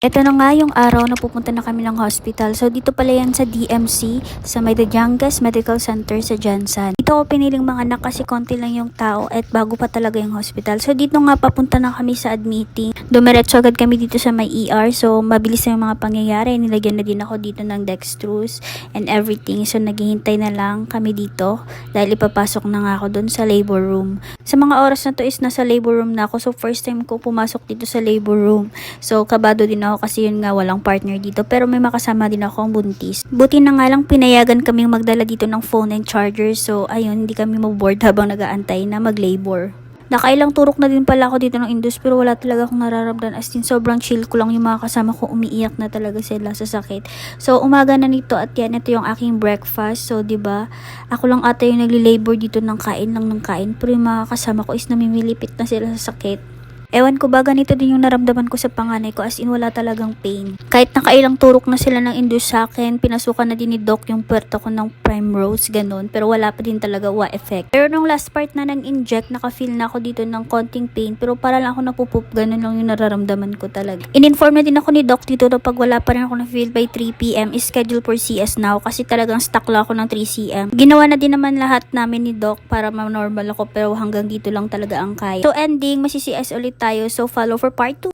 Ito na nga yung araw na pupunta na kami ng hospital. So, dito pala yan sa DMC, sa May Dajangas Medical Center sa Jansan. Dito ako piniling mga anak kasi konti lang yung tao at bago pa talaga yung hospital. So, dito nga papunta na kami sa admitting. Dumiretso agad kami dito sa may ER. So, mabilis na yung mga pangyayari. Nilagyan na din ako dito ng dextrose and everything. So, naghihintay na lang kami dito dahil ipapasok na nga ako dun sa labor room. Sa mga oras na to is nasa labor room na ako. So, first time ko pumasok dito sa labor room. So, kabado din ako kasi yun nga walang partner dito, pero may makasama din akong buntis. Buti na nga lang pinayagan kaming magdala dito ng phone and charger, so ayun, hindi kami maboard habang nag-aantay na mag-labor. Nakailang turok na din pala ako dito ng Indus, pero wala talaga akong nararamdaman, as in sobrang chill ko lang. Yung mga kasama ko umiiyak na talaga sila sa sakit. So umaga na nito at yan, ito yung aking breakfast. So 'di ba, ako lang ata yung nagli-labor dito ng kain lang ng kain, pero yung mga kasama ko is namimilipit na sila sa sakit. Ewan ko ba, ganito din yung naramdaman ko sa panganay ko, as in wala talagang pain. Kahit nakailang turok na sila ng Indus sa akin, pinasukan na din ni Doc yung puwerto ko ng Primrose, ganun, pero wala pa din talaga effect. Pero nung last part na nang inject, naka-feel na ako dito ng konting pain, pero para lang ako napupup, ganun lang yung nararamdaman ko talaga. In-inform na din ako ni Doc dito na pag wala pa rin ako na-feel by 3 PM, is schedule for CS now, kasi talagang stuck lang ako ng 3 cm. Ginawa na din naman lahat namin ni Doc para ma-normal ako, pero hanggang dito lang talaga ang kaya. So ending, masi-CS ulit tayo, so follow for part 2.